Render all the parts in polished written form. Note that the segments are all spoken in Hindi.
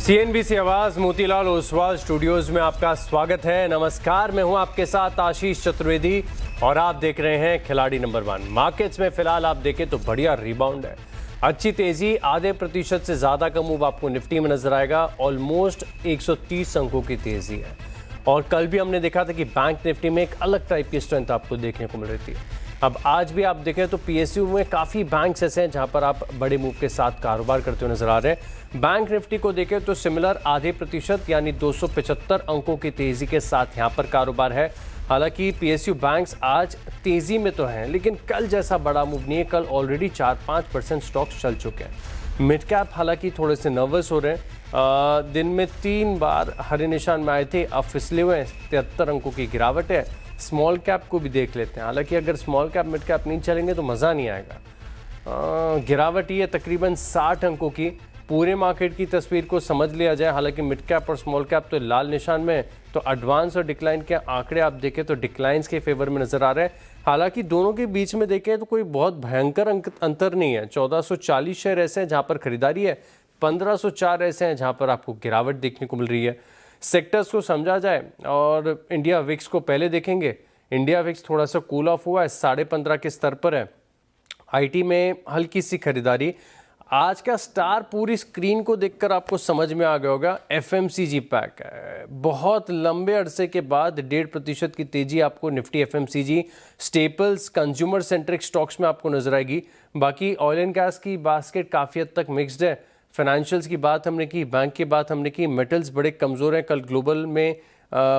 सीएनबीसी आवाज मोतीलाल ओसवाल स्टूडियोज में आपका स्वागत है। नमस्कार, मैं हूं आपके साथ आशीष चतुर्वेदी और आप देख रहे हैं खिलाड़ी नंबर 1। मार्केट्स में फिलहाल आप देखें तो बढ़िया रिबाउंड है, अच्छी तेजी, आधे प्रतिशत से ज्यादा का मूव आपको निफ्टी में नजर आएगा। ऑलमोस्ट 130 अंकों की तेजी है और कल भी हमने देखा था कि बैंक निफ्टी में एक अलग टाइप की स्ट्रेंथ आपको देखने को मिल रही थी। अब आज भी आप देखें तो पीएसयू में काफ़ी बैंक्स ऐसे हैं जहां पर आप बड़े मूव के साथ कारोबार करते हुए नजर आ रहे हैं। बैंक निफ्टी को देखें तो सिमिलर आधे प्रतिशत यानी 275 अंकों की तेजी के साथ यहां पर कारोबार है। हालांकि पीएसयू बैंक्स आज तेजी में तो हैं, लेकिन कल जैसा बड़ा मूव नहीं है। कल ऑलरेडी 4-5% स्टॉक्स चल चुके हैं। मिड कैप हालांकि थोड़े से नर्वस हो रहे हैं। दिन में 3 बार हरे निशान में आए थे, अब फिसले हुए 73 अंकों की गिरावट है। स्मॉल कैप को भी देख लेते हैं, हालांकि अगर स्मॉल कैप मिड कैप नहीं चलेंगे तो मज़ा नहीं आएगा। गिरावट ही है तकरीबन 60 अंकों की। पूरे मार्केट की तस्वीर को समझ लिया जाए, हालांकि मिड कैप और स्मॉल कैप तो लाल निशान में, तो एडवांस और डिक्लाइन के आंकड़े आप देखें तो डिक्लाइंस के फेवर में नजर आ रहे हैं। हालांकि दोनों के बीच में देखें तो कोई बहुत भयंकर अंतर नहीं है। 1440 शेयर ऐसे हैं जहां पर खरीदारी है, 1504 ऐसे हैं जहां पर आपको गिरावट देखने को मिल रही है। सेक्टर्स को समझा जाए और इंडिया विक्स को पहले देखेंगे। इंडिया विक्स थोड़ा सा कूल ऑफ हुआ है, 15.5 के स्तर पर है। आईटी में हल्की सी खरीदारी। आज का स्टार पूरी स्क्रीन को देखकर आपको समझ में आ गया होगा, एफएमसीजी पैक है। बहुत लंबे अरसे के बाद 1.5% की तेजी आपको Nifty FMCG staples consumer centric stocks में आपको नजर आएगी। बाकी ऑयल एंड गैस की बास्केट काफ़ी हद तक मिक्स्ड है। फाइनेंशियल्स की बात हमने की, बैंक की बात हमने की, मेटल्स बड़े कमज़ोर हैं। कल ग्लोबल में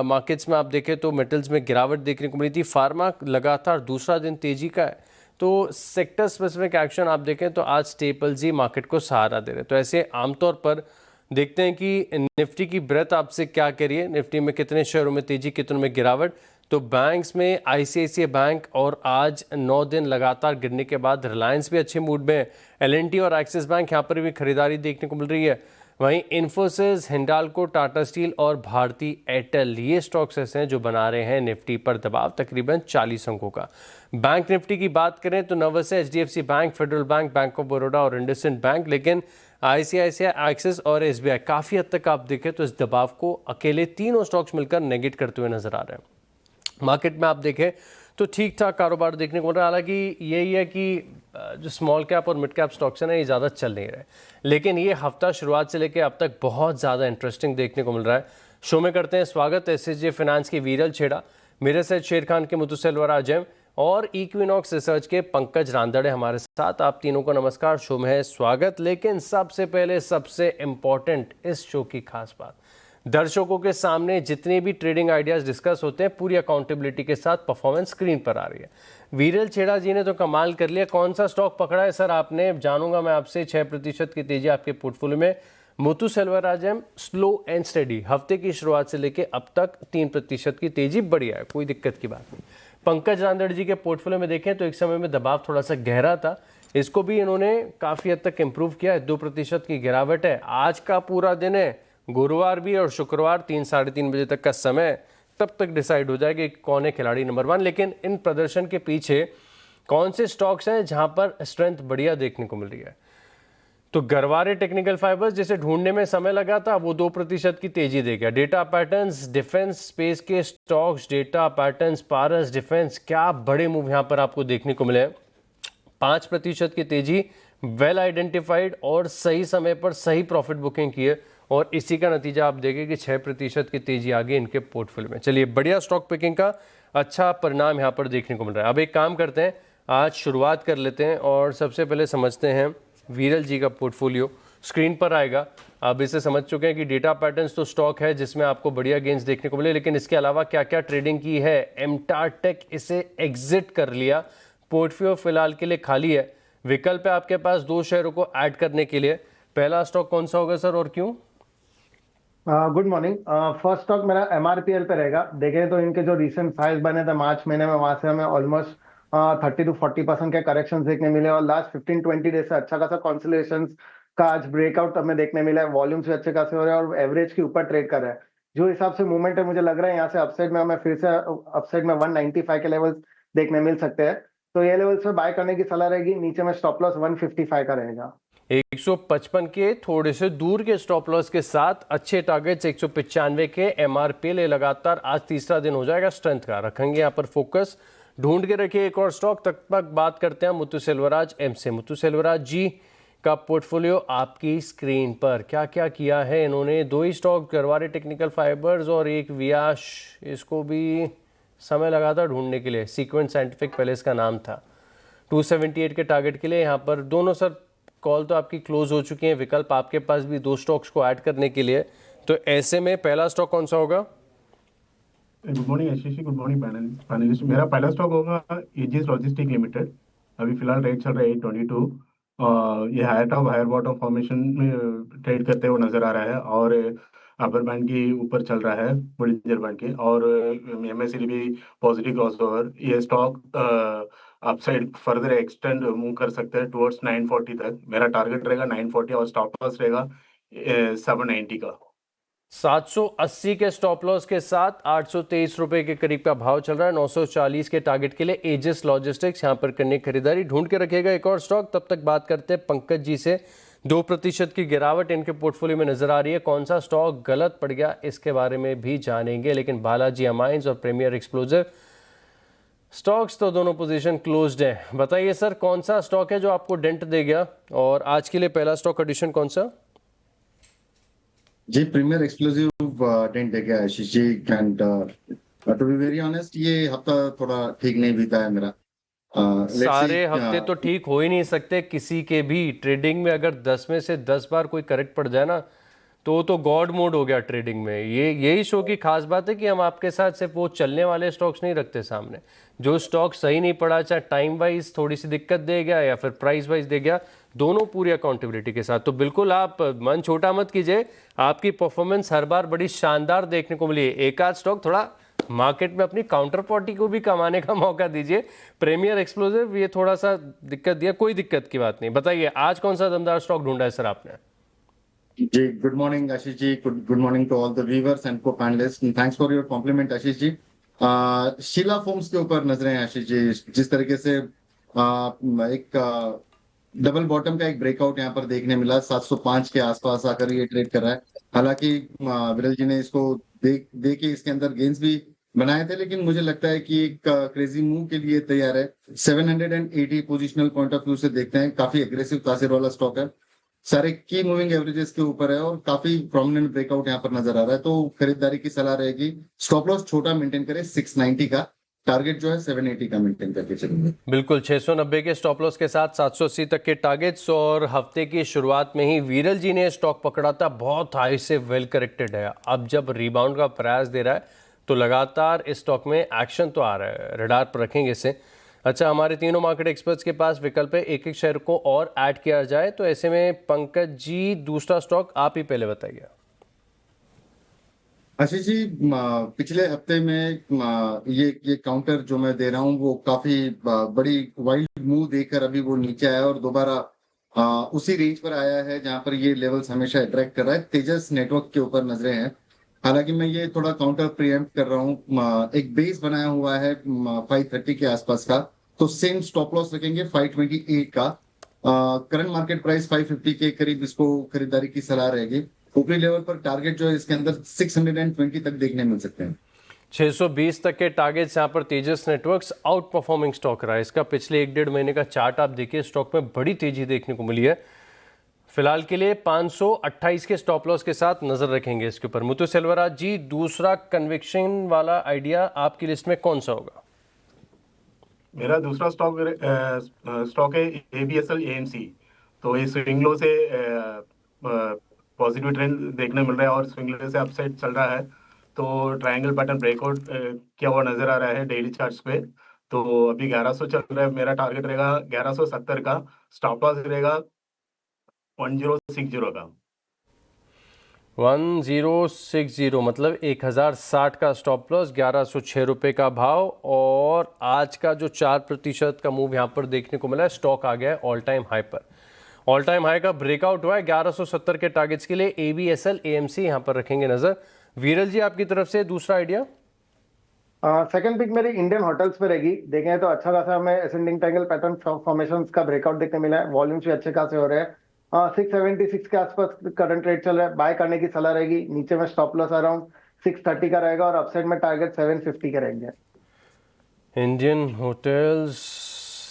मार्केट्स में आप देखें तो मेटल्स में गिरावट देखने को मिली थी। फार्मा लगातार दूसरा दिन तेजी का है। तो सेक्टर स्पेसिफिक एक्शन आप देखें तो आज स्टेपल्स ही मार्केट को सहारा दे रहे हैं। तो ऐसे आमतौर पर देखते हैं कि निफ्टी की ब्रेथ आपसे क्या कह रही है, निफ्टी में कितने शेयरों में तेजी, कितनों में गिरावट। तो बैंक्स में आईसीआईसीआई बैंक और आज 9 दिन लगातार गिरने के बाद रिलायंस भी अच्छे मूड में है। एलएनटी और एक्सिस बैंक यहाँ पर भी खरीदारी देखने को मिल रही है। वहीं इन्फोसिस, हिंडाल्को, टाटा स्टील और भारती एयरटेल, ये स्टॉक्स ऐसे हैं जो बना रहे हैं निफ्टी पर दबाव तकरीबन 40 अंकों का। बैंक निफ्टी की बात करें तो नर्वस है HDFC bank, federal bank, bank of Baroda और इंडसइंड बैंक, लेकिन आईसीआईसीआई, एक्सिस और एसबीआई काफ़ी हद तक आप देखें तो इस दबाव को अकेले तीनों स्टॉक्स मिलकर नेगेट करते हुए नजर आ रहे हैं। मार्केट में आप देखें तो ठीक ठाक कारोबार देखने को मिल रहा है। हालांकि यही है कि जो स्मॉल कैप और मिड कैप स्टॉक्स हैं ना, ये ज़्यादा चल नहीं रहे, लेकिन ये हफ्ता शुरुआत से लेकर अब तक बहुत ज़्यादा इंटरेस्टिंग देखने को मिल रहा है। शो में करते हैं स्वागत एसएसजे फाइनेंस की वीरल छेड़ा, मेरे साथ शेर खान के मुतुसेलवर आजम और इक्विनॉक्स रिसर्च के पंकज रांदड़े हमारे साथ। आप तीनों को नमस्कार, शो में है स्वागत। लेकिन सबसे पहले सबसे इम्पॉर्टेंट इस शो की खास बात, दर्शकों के सामने जितने भी ट्रेडिंग आइडियाज डिस्कस होते हैं पूरी अकाउंटेबिलिटी के साथ परफॉर्मेंस स्क्रीन पर आ रही है। वीरल छेड़ा जी ने तो कमाल कर लिया। कौन सा स्टॉक पकड़ा है सर आपने, जानूंगा मैं आपसे। 6% की तेजी आपके पोर्टफोलियो में। मुतुसेलवर आजम, स्लो एंड स्टेडी, हफ्ते की शुरुआत से लेकर अब तक 3% की तेजी, बढ़िया है, कोई दिक्कत की बात नहीं। पंकज रांदड़ जी के पोर्टफोलियो में देखें तो एक समय में दबाव थोड़ा सा गहरा था, इसको भी इन्होंने काफ़ी हद तक इम्प्रूव किया है। 2% की गिरावट है। आज का पूरा दिन है, गुरुवार भी और शुक्रवार 3-3:30 बजे तक का समय, तब तक डिसाइड हो जाएगा कि कौन है खिलाड़ी नंबर 1। लेकिन इन प्रदर्शन के पीछे कौन से स्टॉक्स हैं जहां पर स्ट्रेंथ बढ़िया देखने को मिल रही है। तो गरवारे टेक्निकल फाइबर्स जिसे ढूंढने में समय लगा था, वो 2% की तेजी दे गया। डेटा पैटर्न्स, डिफेंस स्पेस के स्टॉक्स, डेटा पैटर्न्स, पारस डिफेंस, क्या बड़े मूव यहां पर आपको देखने को मिले। 5% की तेजी, वेल आइडेंटिफाइड और सही समय पर सही प्रॉफिट बुकिंग की है और इसी का नतीजा आप देखें कि 6% की तेजी आ गई इनके पोर्टफोलियो में। चलिए, बढ़िया स्टॉक पिकिंग का अच्छा परिणाम यहाँ पर देखने को मिल रहा है। अब एक काम करते हैं, आज शुरुआत कर लेते हैं और सबसे पहले समझते हैं वीरल जी का पोर्टफोलियो। स्क्रीन पर आएगा, अब इसे समझ चुके हैं कि डेटा पैटर्न्स तो स्टॉक है जिसमें आपको बढ़िया गेंस देखने को मिले, लेकिन इसके अलावा क्या क्या ट्रेडिंग की है। एमटार टेक, इसे एग्जिट कर लिया, पोर्टफोलियो फिलहाल के लिए खाली है। विकल्प है आपके पास 2 शेयरों को ऐड करने के लिए। पहला स्टॉक कौन सा होगा सर और क्यों? Good morning. फर्स्ट स्टॉक मेरा एमआरपीएल पे रहेगा। देखें तो इनके जो रिसेंट हाइज बने थे मार्च महीने में, वहां से हमें ऑलमोस्ट 30-40% के करेक्शन देखने मिले और लास्ट 15-20 डेज से अच्छा खासा कॉन्सोलिडेशन का आज ब्रेकआउट हमें देखने मिला है। वॉल्यूम्स भी अच्छे खासे हो रहे हैं और एवरेज के ऊपर ट्रेड कर रहा है। जो हिसाब से मूवमेंट है, मुझे लग रहा है यहाँ से अपसाइड में हमें फिर से अपसाइड में 195 के लेवल्स देखने मिल सकते हैं। तो ये लेवल्स पे बाय करने की सलाह रहेगी। नीचे में स्टॉप लॉस 155 का रहेगा। 155 के थोड़े से दूर के स्टॉप लॉस के साथ अच्छे टारगेट्स 195 के एमआरपी ले लगातार आज तीसरा दिन हो जाएगा स्ट्रेंथ का। रखेंगे यहाँ पर फोकस, ढूंढ के रखिए एक और स्टॉक। तक तक बात करते हैं मुत्तू सेल्वराज एम से। मुत्तू सेल्वराज जी का पोर्टफोलियो आपकी स्क्रीन पर। क्या क्या किया है इन्होंने? 2 ही स्टॉक, गरवारे टेक्निकल फाइबर्स और एक वियाश, इसको भी समय लगा था ढूंढने के लिए। सीक्वेंट साइंटिफिक पहले इसका नाम था। 278 के टारगेट के लिए यहाँ पर दोनों सर कॉल तो आपकी क्लोज हो चुकी हैं। विकल्प आपके पास भी 2 स्टॉक्स को ऐड करने के लिए, तो ऐसे में पहला स्टॉक कौन सा होगा? Good morning Ashish ji, good morning panelist. मेरा पहला स्टॉक होगा एजिस लॉजिस्टिक लिमिटेड। अभी फिलहाल रेट चल रहा है 822। ये higher top higher bottom formation में ट्रेड करते हुए नजर आ रहा है और अपर बैंड के ऊपर चल रहा है, बॉलिंजर बैंड के, और एमएससीडी भी पॉजिटिव क्रॉसओवर। ये stock upside further extend move कर सकते हैं टुवर्ड्स 940 तक। मेरा टारगेट रहेगा 940 और स्टॉप लॉस रहेगा 790 का। 780 के स्टॉप लॉस के साथ 823 रुपए के करीब का भाव चल रहा है। 940 के टारगेट के लिए एजिस लॉजिस्टिक्स यहां पर करने की खरीदारी। ढूंढ के रखेगा एक और स्टॉक। तब तक बात करते हैं पंकज जी से। 2% की गिरावट इनके पोर्टफोलियो में नजर आ रही है। कौन सा स्टॉक गलत पड़ गया इसके बारे में भी जानेंगे। लेकिन बालाजी अमाइंस और प्रीमियर एक्सप्लोजिव स्टॉक्स तो दोनों पोजीशन क्लोज्ड है। बताइए सर, कौन सा स्टॉक है जो आपको डेंट दे गया, और आज के लिए पहला स्टॉक एडिशन कौन सा? जी, प्रीमियर एक्सक्लूसिव डेंट दे गया Ashish ji. And to be very honest, ये हफ्ता थोड़ा ठीक नहीं बीता है मेरा। सारे हफ्ते तो ठीक हो ही नहीं सकते किसी के भी। ट्रेडिंग में अगर 10 में से 10 बार कोई करेक्ट पड़ जाए ना, तो गॉड मोड हो गया ट्रेडिंग में। यही शो की खास बात है कि हम आपके साथ सिर्फ वो चलने वाले स्टॉक्स नहीं रखते सामने। जो स्टॉक सही नहीं पड़ा, चाहे टाइम वाइज थोड़ी सी दिक्कत दे गया या फिर प्राइस वाइज दे गया, दोनों पूरी अकाउंटेबिलिटी के साथ। तो बिल्कुल आप मन छोटा मत कीजिए, आपकी परफॉर्मेंस हर बार बड़ी शानदार देखने को मिली है। एक आध स्टॉक थोड़ा मार्केट में अपनी काउंटर पार्टी को भी कमाने का मौका दीजिए। प्रीमियर एक्सप्लोजिव ये थोड़ा सा दिक्कत दिया, कोई दिक्कत की बात नहीं। बताइए आज कौन सा दमदार स्टॉक ढूंढा है सर आपने? जी, good morning Ashish ji, good morning to all the viewers and को panelist. Thanks for your compliment Ashish ji. Sheela foams के ऊपर नजरें हैं आशीष जी। जिस तरीके से एक डबल बॉटम का एक ब्रेकआउट यहाँ पर देखने मिला, 705 के आसपास आकर ये ट्रेड कर रहा है। हालांकि विरल जी ने इसको देख के इसके अंदर गेंस भी बनाए थे, लेकिन मुझे लगता है कि एक क्रेजी मूव के लिए तैयार है। 780 पोजिशनल पॉइंट ऑफ व्यू से देखते हैं, काफी एग्रेसिव तासीर वाला स्टॉक है। सारे की मूविंग एवरेजेस के ऊपर है और काफी प्रोमिनेंट ब्रेकआउट यहाँ पर नजर आ रहा है। तो खरीदारी की सलाह रहेगी, स्टॉप लॉस छोटा मेंटेन करें 690 का, टारगेट जो है 780 का मेंटेन करके चलेंगे। बिल्कुल 690 के स्टॉप लॉस के साथ 780 तक के टारगेट्स। और हफ्ते की शुरुआत में ही वीरल जी ने स्टॉक पकड़ा था, बहुत हाई से वेल करेक्टेड है। अब जब रिबाउंड का प्रयास दे रहा है तो लगातार इस स्टॉक में एक्शन तो आ रहा है। रडार पर रखेंगे इसे। अच्छा, हमारे तीनों मार्केट एक्सपर्ट्स के पास विकल्प है एक एक शेयर को और ऐड किया जाए, तो ऐसे में पंकज जी दूसरा स्टॉक आप ही पहले बताइए। आशीष जी, पिछले हफ्ते में ये काउंटर जो मैं दे रहा हूँ वो काफी बड़ी वाइल्ड मूव देकर अभी वो नीचे आया और दोबारा उसी रेंज पर आया है जहां पर ये लेवल्स हमेशा अट्रैक्ट कर रहा है। तेजस नेटवर्क के ऊपर नजरें हैं। हालांकि मैं ये थोड़ा काउंटर प्रीएम्प्ट कर रहा हूँ। एक बेस बनाया हुआ है 530 के आसपास का, तो सेम स्टॉप लॉस रखेंगे 528 का। करंट मार्केट प्राइस 550 के करीब इसको खरीदारी की सलाह रहेगी। ऊपरी लेवल पर टारगेट जो है इसके अंदर 620 तक देखने मिल सकते हैं। 620 तक के टारगेट्स यहाँ पर तेजस नेटवर्क्स आउट परफॉर्मिंग स्टॉक रहा है। इसका पिछले 1-1.5 महीने का चार्ट आप देखिए, स्टॉक में बड़ी तेजी देखने को मिली है। फिलहाल के लिए 528 के स्टॉप लॉस के साथ नजर रखेंगे इसके ऊपर। मुत्तू सेल्वराज जी, दूसरा कन्विक्शन वाला आइडिया आपकी लिस्ट में कौन सा होगा? मेरा दूसरा स्टॉक है ABSL AMC। तो ये स्विंग लो से पॉजिटिव ट्रेंड देखने मिल रहा है और स्विंग लो से अपसाइड चल रहा है। तो ट्रायंगल पैटर्न ब्रेकआउट किया हुआ नजर आ रहा है डेली चार्ट्स पे। तो अभी 1100 चल रहा है, मेरा टारगेट रहेगा 1170 का, स्टॉप लॉस रहेगा 1060 का। 1060 मतलब 1060 का स्टॉप लॉस, 1106 रुपये का भाव। और आज का जो 4% का मूव यहाँ पर देखने को मिला है, स्टॉक आ गया है ऑल टाइम हाई पर। ऑल टाइम हाई का ब्रेकआउट हुआ है 1170 के टारगेट्स के लिए। ABSL AMC यहाँ पर रखेंगे नजर। वीरल जी, आपकी तरफ से दूसरा आइडिया? सेकंड पिक मेरी इंडियन होटल्स पे रहेगी। देखें तो अच्छा खासा हमें असेंडिंग ट्रायंगल पैटर्न फॉर्मेशंस का ब्रेकआउट देखने मिला है। वॉल्यूम्स भी अच्छे खासे हो रहे हैं। 676 के आसपास करंट रेट चल रहा है, बाय करने की सलाह रहेगी। नीचे में स्टॉप लॉस अराउंड 630 का रहेगा और अपसाइड में टारगेट 750 के रहेंगे। इंडियन होटल्स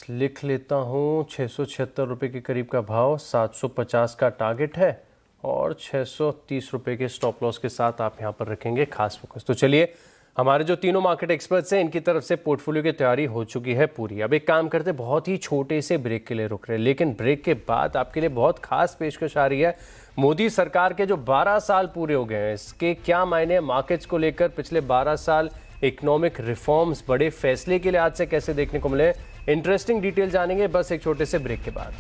लिख लेता हूँ, 676 रुपये के करीब का भाव, 750 का टारगेट है और 630 रुपये के स्टॉप लॉस के साथ आप यहाँ पर रखेंगे खास फोकस। तो चलिए, हमारे जो तीनों मार्केट एक्सपर्ट्स हैं इनकी तरफ से पोर्टफोलियो की तैयारी हो चुकी है पूरी। अब एक काम करते, बहुत ही छोटे से ब्रेक के लिए रुक रहे हैं, लेकिन ब्रेक के बाद आपके लिए बहुत खास पेशकश आ रही है। मोदी सरकार के जो 12 साल पूरे हो गए हैं, इसके क्या मायने मार्केट्स को लेकर, पिछले 12 साल इकोनॉमिक रिफॉर्म्स, बड़े फैसले के लिए आज से कैसे देखने को मिले, इंटरेस्टिंग डिटेल जानेंगे बस एक छोटे से ब्रेक के बाद।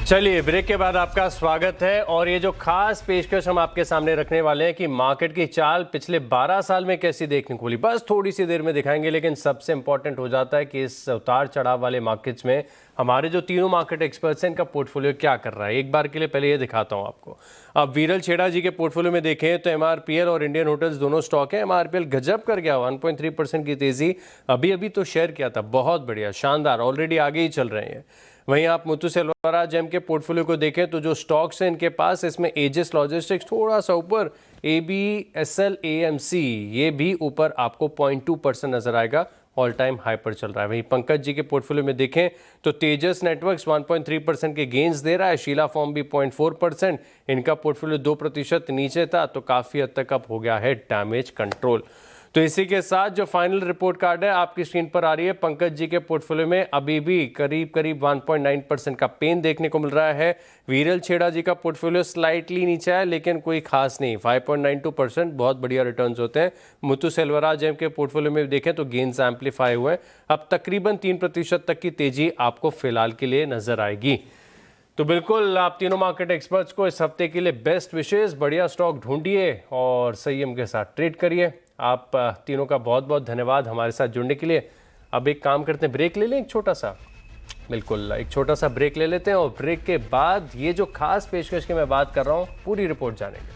चलिए, ब्रेक के बाद आपका स्वागत है और ये जो खास पेशकश हम आपके सामने रखने वाले हैं कि मार्केट की चाल पिछले 12 साल में कैसी देखने को मिली, बस थोड़ी सी देर में दिखाएंगे। लेकिन सबसे इंपॉर्टेंट हो जाता है कि इस उतार चढ़ाव वाले मार्केट्स में हमारे जो तीनों मार्केट एक्सपर्ट्स हैं इनका पोर्टफोलियो क्या कर रहा है। एक बार के लिए पहले ये दिखाता हूँ आपको। अब वीरल छेड़ा जी के पोर्टफोलियो में देखें तो MRPL और इंडियन होटल्स दोनों स्टॉक हैं। MRPL गजब कर गया, 1.3% की तेजी अभी तो शेयर किया था, बहुत बढ़िया, शानदार, ऑलरेडी आगे ही चल रहे हैं। वहीं आप मुथूट जेम के पोर्टफोलियो को देखें तो जो स्टॉक्स हैं इनके पास, इसमें एजिस लॉजिस्टिक्स थोड़ा सा ऊपर, ABSL AMC ये भी ऊपर आपको 0.2% नजर आएगा, ऑल टाइम हाई पर चल रहा है। वहीं पंकज जी के पोर्टफोलियो में देखें तो तेजस नेटवर्क्स 1.3% के गेंस दे रहा है, शीला फॉर्म भी 0.4%, इनका पोर्टफोलियो 2% नीचे था, तो काफ़ी हद तक अब हो गया है डैमेज कंट्रोल। तो इसी के साथ जो फाइनल रिपोर्ट कार्ड है आपकी स्क्रीन पर आ रही है, पंकज जी के पोर्टफोलियो में अभी भी करीब 1.9% का पेन देखने को मिल रहा है। वीरल छेड़ा जी का पोर्टफोलियो स्लाइटली नीचे है, लेकिन कोई खास नहीं, 5.92%, बहुत बढ़िया रिटर्न्स होते हैं। मुथूट जेम के पोर्टफोलियो में देखें तो गेन्स एम्पलीफाई हुए हैं, अब तकरीबन 3% तक की तेजी आपको फिलहाल के लिए नजर आएगी। तो बिल्कुल आप तीनों मार्केट एक्सपर्ट्स को इस हफ्ते के लिए बेस्ट विशेस, बढ़िया स्टॉक ढूंढिए और संयम के साथ ट्रेड करिए। आप तीनों का बहुत बहुत धन्यवाद हमारे साथ जुड़ने के लिए। अब एक काम करते हैं, ब्रेक ले लें एक छोटा सा, बिल्कुल एक छोटा सा ब्रेक ले लेते हैं और ब्रेक के बाद ये जो खास पेशकश की मैं बात कर रहा हूँ पूरी रिपोर्ट जानेंगे।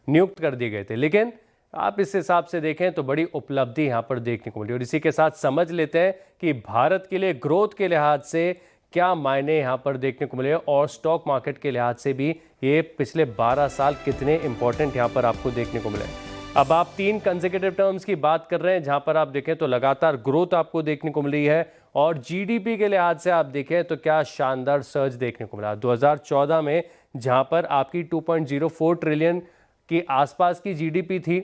नियुक्त कर दिए गए थे, लेकिन आप इस हिसाब से देखें तो बड़ी उपलब्धि यहां पर देखने को मिली। और इसी के साथ समझ लेते हैं कि भारत के लिए ग्रोथ के लिहाज से क्या मायने यहां पर देखने को मिले और स्टॉक मार्केट के लिहाज से भी ये पिछले 12 साल कितने इंपॉर्टेंट यहां पर आपको देखने को मिले। अब आप 3 कंसेक्यूटिव टर्म्स की बात कर रहे हैं जहां पर आप देखें तो लगातार ग्रोथ आपको देखने को मिल रही है और जीडीपी के लिहाज से आप देखें तो क्या शानदार सर्ज देखने को मिला। 2014 में जहां पर आपकी 2.04 ट्रिलियन की आसपास की जीडीपी थी,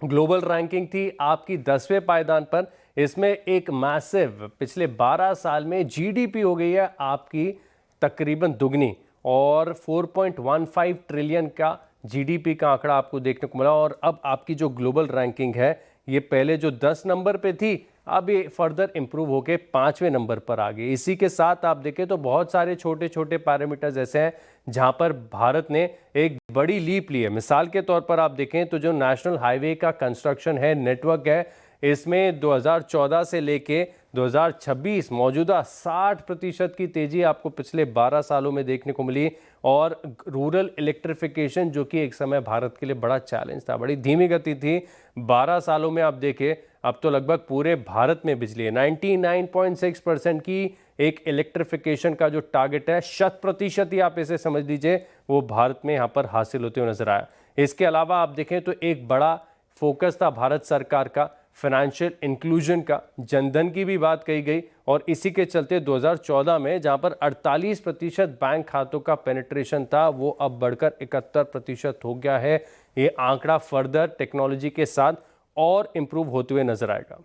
ग्लोबल रैंकिंग थी आपकी 10वें पायदान पर, इसमें एक मैसिव पिछले 12 साल में जीडीपी हो गई है आपकी तकरीबन दुगनी और 4.15 ट्रिलियन का जीडीपी का आंकड़ा आपको देखने को मिला। और अब आपकी जो ग्लोबल रैंकिंग है ये पहले जो 10 नंबर पे थी अब ये फर्दर इंप्रूव होके 5वें नंबर पर आ गई। इसी के साथ आप देखें तो बहुत सारे छोटे छोटे पैरामीटर्स ऐसे हैं जहां पर भारत ने एक बड़ी लीप ली है। मिसाल के तौर पर आप देखें तो जो नेशनल हाईवे का कंस्ट्रक्शन है, नेटवर्क है, इसमें 2014 से लेके 2026 मौजूदा 60% की तेजी आपको पिछले 12 सालों में देखने को मिली। और रूरल इलेक्ट्रिफिकेशन जो कि एक समय भारत के लिए बड़ा चैलेंज था, बड़ी धीमी गति थी, 12 सालों में आप देखें अब तो लगभग पूरे भारत में बिजली है। 99.6% की एक इलेक्ट्रिफिकेशन का जो टारगेट है, 100% ही आप इसे समझ लीजिए, वो भारत में यहाँ पर हासिल होते हुए नजर आया। इसके अलावा आप देखें तो एक बड़ा फोकस था भारत सरकार का फाइनेंशियल इंक्लूजन का, जनधन की भी बात कही गई और इसी के चलते 2014 में जहां पर 48% बैंक खातों का पेनिट्रेशन था वो अब बढ़कर 71% हो गया है। ये आंकड़ा फर्दर टेक्नोलॉजी के साथ और इम्प्रूव होते हुए नजर आएगा।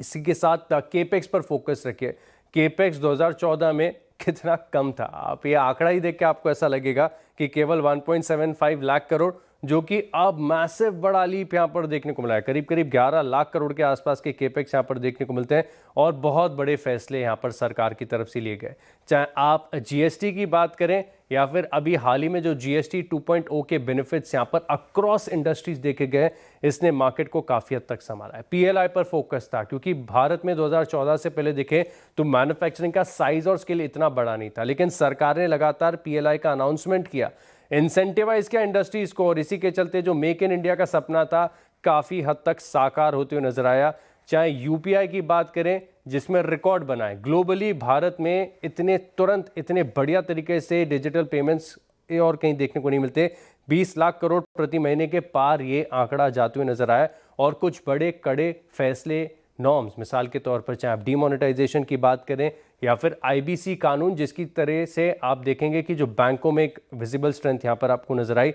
इसी के साथ केपेक्स पर फोकस रखिए। केपेक्स 2014 में कितना कम था, आप ये आंकड़ा ही देख के आपको ऐसा लगेगा कि केवल 1.75 लाख करोड़ जो कि अब मैसिव बड़ा लीप यहाँ पर देखने को मिला है। करीब करीब 11 लाख करोड़ के आसपास के केपेक्स यहाँ पर देखने को मिलते हैं और बहुत बड़े फैसले यहाँ पर सरकार की तरफ से लिए गए। चाहे आप जीएसटी की बात करें या फिर अभी हाल ही में जो जीएसटी 2.0 के बेनिफिट्स यहाँ पर अक्रॉस इंडस्ट्रीज देखे गए, इसने मार्केट को काफ़ी हद तक संभाला है। पीएलआई पर फोकस था क्योंकि भारत में 2014 से पहले देखें तो मैन्युफैक्चरिंग का साइज और स्केल इतना बड़ा नहीं था, लेकिन सरकार ने लगातार पीएलआई का अनाउंसमेंट किया, इंसेंटिवाइज किया इंडस्ट्रीज को, और इसी के चलते जो मेक इन इंडिया का सपना था काफ़ी हद तक साकार होते हुए नजर आया। चाहे यूपीआई की बात करें जिसमें रिकॉर्ड बनाए ग्लोबली, भारत में इतने तुरंत इतने बढ़िया तरीके से डिजिटल पेमेंट्स और कहीं देखने को नहीं मिलते। 20 लाख करोड़ प्रति महीने के पार ये आंकड़ा जाते हुए नजर आया और कुछ बड़े कड़े फैसले, नॉर्म्स, मिसाल के तौर पर चाहे आप डीमोनेटाइजेशन की बात करें या फिर आईबीसी कानून, जिसकी तरह से आप देखेंगे कि जो बैंकों में एक विजिबल स्ट्रेंथ यहाँ पर आपको नजर आई।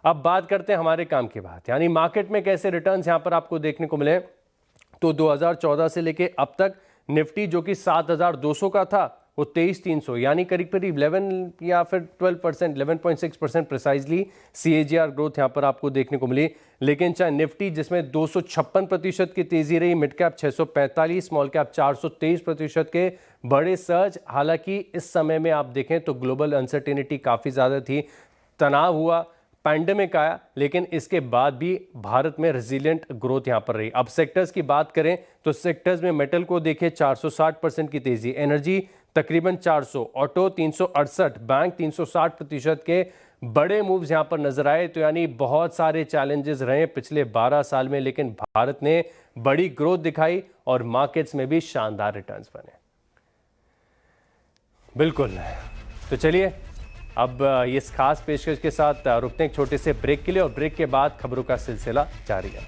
अब बात करते हैं हमारे काम की बात, यानी मार्केट में कैसे रिटर्न्स यहाँ पर आपको देखने को मिले। तो 2014 से लेके अब तक निफ्टी जो कि 7,200 का था वो 23,300 यानी करीब करीब 11 या फिर 12%, 11.6% प्रिसाइजली CAGR ग्रोथ यहाँ पर आपको देखने को मिली। लेकिन चाहे निफ्टी जिसमें 256% की तेजी रही, मिड कैप 645, स्मॉल कैप 423% के बड़े सर्ज। हालांकि इस समय में आप देखें तो ग्लोबल अनसर्टेनिटी काफ़ी ज़्यादा थी, तनाव हुआ, पैंडेमिक आया, लेकिन इसके बाद भी भारत में रेजिलिएंट ग्रोथ यहां पर रही। अब सेक्टर्स की बात करें तो सेक्टर्स में मेटल को देखें 460% की तेजी, एनर्जी तकरीबन 400, ऑटो 368, बैंक 360% के बड़े मूव्स यहां पर नजर आए। तो यानी बहुत सारे चैलेंजेस रहे पिछले 12 साल में, लेकिन भारत ने बड़ी ग्रोथ दिखाई और मार्केट्स में भी शानदार रिटर्न्स बने। बिल्कुल, तो चलिए अब इस खास पेशकश के साथ रुकते हैं एक छोटे से ब्रेक के लिए और ब्रेक के बाद खबरों का सिलसिला जारी है।